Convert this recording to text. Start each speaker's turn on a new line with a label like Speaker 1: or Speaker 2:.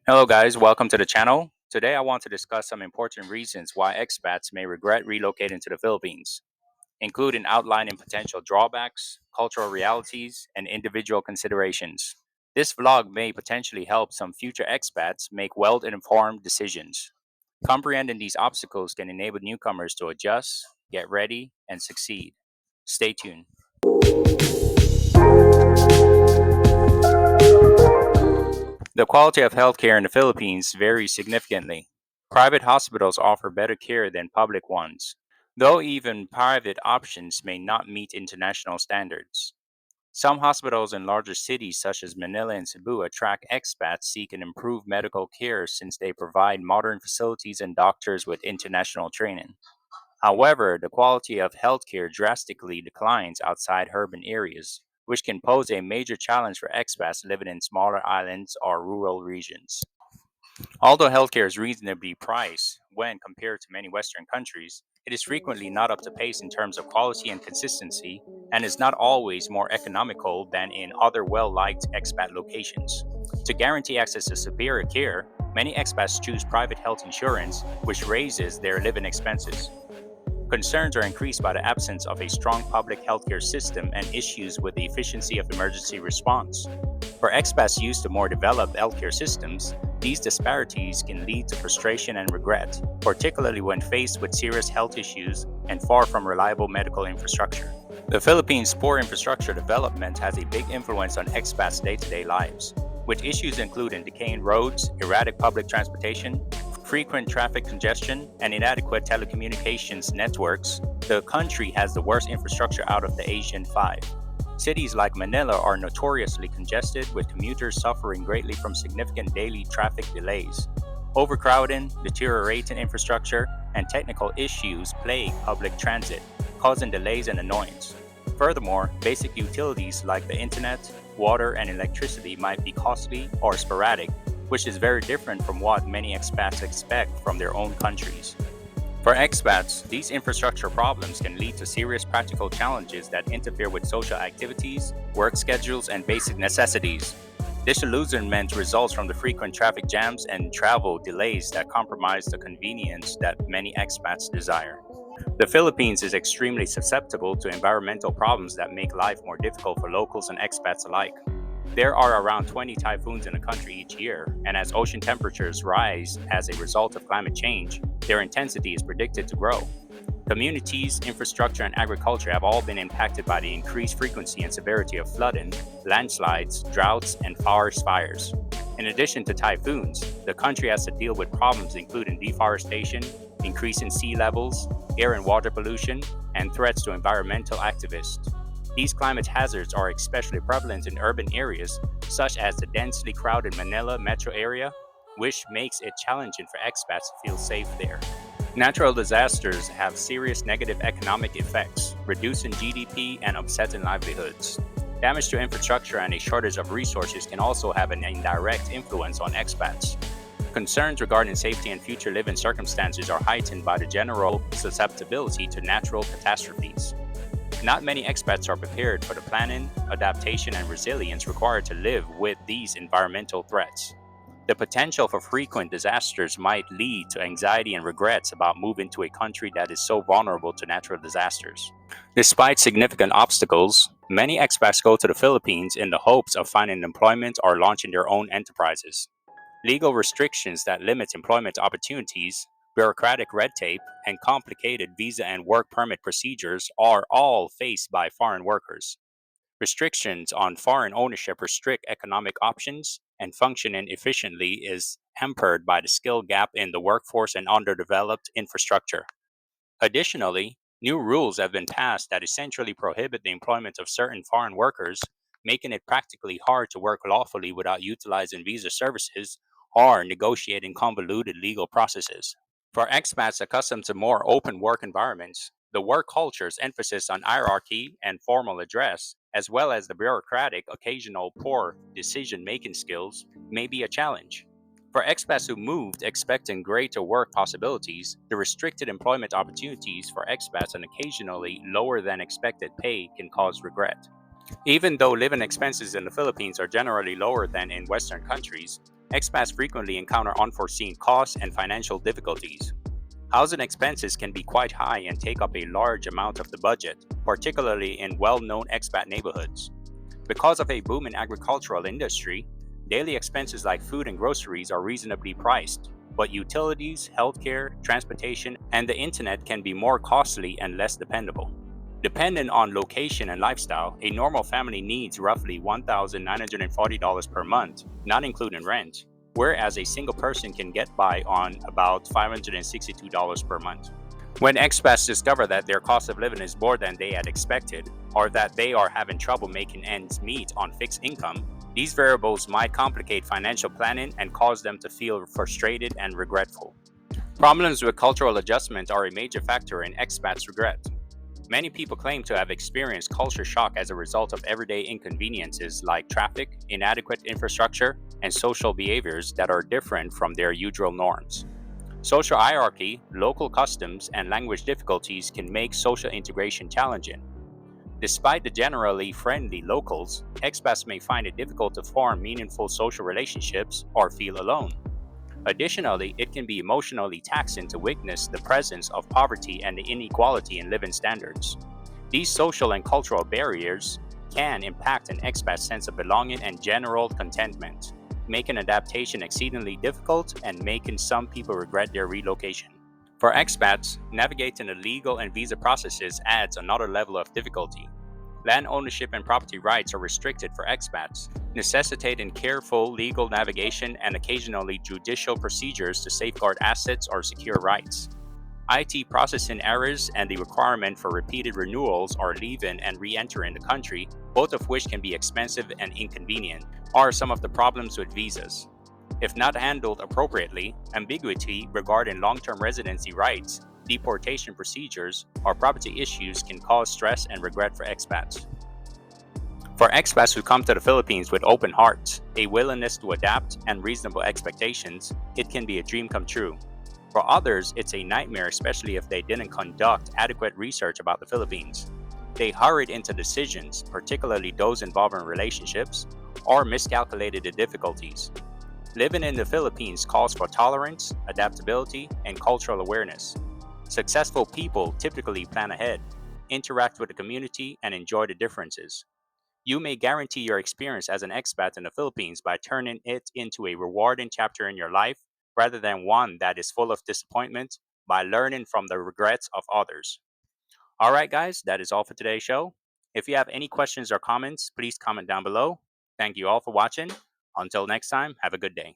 Speaker 1: Hello, guys. Welcome to the channel. Today, I want to discuss some important reasons why expats may regret relocating to the Philippines, including outlining potential drawbacks, cultural realities, and individual considerations. This vlog may potentially help some future expats make well informed decisions. Comprehending these obstacles can enable newcomers to adjust, get ready, and succeed. Stay tuned. The quality of healthcare in the Philippines varies significantly. Private hospitals offer better care than public ones, though even private options may not meet international standards. Some hospitals in larger cities such as Manila and Cebu attract expats seeking improved medical care since they provide modern facilities and doctors with international training. However, the quality of healthcare drastically declines outside urban areas, which can pose a major challenge for expats living in smaller islands or rural regions. Although healthcare is reasonably priced when compared to many Western countries, it is frequently not up to pace in terms of quality and consistency, and is not always more economical than in other well liked expat locations. To guarantee access to superior care, many expats choose private health insurance, which raises their living expenses. Concerns are increased by the absence of a strong public healthcare system and issues with the efficiency of emergency response. For expats used to more developed healthcare systems, these disparities can lead to frustration and regret, particularly when faced with serious health issues and far from reliable medical infrastructure. The Philippines' poor infrastructure development has a big influence on expats' day to day lives, with issues including decaying roads, erratic public transportation, frequent traffic congestion, and inadequate telecommunications networks. The country has the worst infrastructure out of the Asian five. Cities like Manila are notoriously congested, with commuters suffering greatly from significant daily traffic delays. Overcrowding, deteriorating infrastructure, and technical issues plague public transit, causing delays and annoyance. Furthermore, basic utilities like the internet, water, and electricity might be costly or sporadic, which is very different from what many expats expect from their own countries. For expats, these infrastructure problems can lead to serious practical challenges that interfere with social activities, work schedules, and basic necessities. Disillusionment results from the frequent traffic jams and travel delays that compromise the convenience that many expats desire. The Philippines is extremely susceptible to environmental problems that make life more difficult for locals and expats alike. There are around 20 typhoons in the country each year, and as ocean temperatures rise as a result of climate change, their intensity is predicted to grow. Communities, infrastructure, and agriculture have all been impacted by the increased frequency and severity of flooding, landslides, droughts, and forest fires. In addition to typhoons, the country has to deal with problems including deforestation, increasing sea levels, air and water pollution, and threats to environmental activists. These climate hazards are especially prevalent in urban areas, such as the densely crowded Manila metro area, which makes it challenging for expats to feel safe there. Natural disasters have serious negative economic effects, reducing GDP and upsetting livelihoods. Damage to infrastructure and a shortage of resources can also have an indirect influence on expats. Concerns regarding safety and future living circumstances are heightened by the general susceptibility to natural catastrophes. Not many expats are prepared for the planning, adaptation, and resilience required to live with these environmental threats. The potential for frequent disasters might lead to anxiety and regrets about moving to a country that is so vulnerable to natural disasters. Despite significant obstacles, many expats go to the Philippines in the hopes of finding employment or launching their own enterprises. Legal restrictions that limit employment opportunities, bureaucratic red tape, and complicated visa and work permit procedures are all faced by foreign workers. Restrictions on foreign ownership restrict economic options, and functioning efficiently is hampered by the skill gap in the workforce and underdeveloped infrastructure. Additionally, new rules have been passed that essentially prohibit the employment of certain foreign workers, making it practically hard to work lawfully without utilizing visa services or negotiating convoluted legal processes. For expats accustomed to more open work environments, the work culture's emphasis on hierarchy and formal address, as well as the bureaucratic, occasional poor decision making skills, may be a challenge. For expats who moved expecting greater work possibilities, the restricted employment opportunities for expats and occasionally lower than expected pay can cause regret. Even though living expenses in the Philippines are generally lower than in Western countries, Expats frequently encounter unforeseen costs and financial difficulties. Housing expenses can be quite high and take up a large amount of the budget, particularly in well known expat neighborhoods. Because of a booming agricultural industry, daily expenses like food and groceries are reasonably priced, but utilities, healthcare, transportation, and the internet can be more costly and less dependable. Dependent on location and lifestyle, a normal family needs roughly $1,940 per month, not including rent, whereas a single person can get by on about $562 per month. When expats discover that their cost of living is more than they had expected, or that they are having trouble making ends meet on fixed income, these variables might complicate financial planning and cause them to feel frustrated and regretful. Problems with cultural adjustment are a major factor in expats' regret. Many people claim to have experienced culture shock as a result of everyday inconveniences like traffic, inadequate infrastructure, and social behaviors that are different from their usual norms. Social hierarchy, local customs, and language difficulties can make social integration challenging. Despite the generally friendly locals, expats may find it difficult to form meaningful social relationships or feel alone. Additionally, it can be emotionally taxing to witness the presence of poverty and the inequality in living standards. These social and cultural barriers can impact an expat's sense of belonging and general contentment, making adaptation exceedingly difficult and making some people regret their relocation. For expats, navigating the legal and visa processes adds another level of difficulty. Land ownership and property rights are restricted for expats, necessitating careful legal navigation and occasionally judicial procedures to safeguard assets or secure rights. IT processing errors and the requirement for repeated renewals or leaving and re entering the country, both of which can be expensive and inconvenient, are some of the problems with visas. If not handled appropriately, ambiguity regarding long term residency rights, deportation procedures, or property issues can cause stress and regret for expats. For expats who come to the Philippines with open hearts, a willingness to adapt, and reasonable expectations, it can be a dream come true. For others, it's a nightmare, especially if they didn't conduct adequate research about the Philippines. They hurried into decisions, particularly those involving relationships, or miscalculated the difficulties. Living in the Philippines calls for tolerance, adaptability, and cultural awareness. Successful people typically plan ahead, interact with the community, and enjoy the differences. You may guarantee your experience as an expat in the Philippines by turning it into a rewarding chapter in your life rather than one that is full of disappointment by learning from the regrets of others. All right, guys, that is all for today's show. If you have any questions or comments, please comment down below. Thank you all for watching. Until next time, have a good day.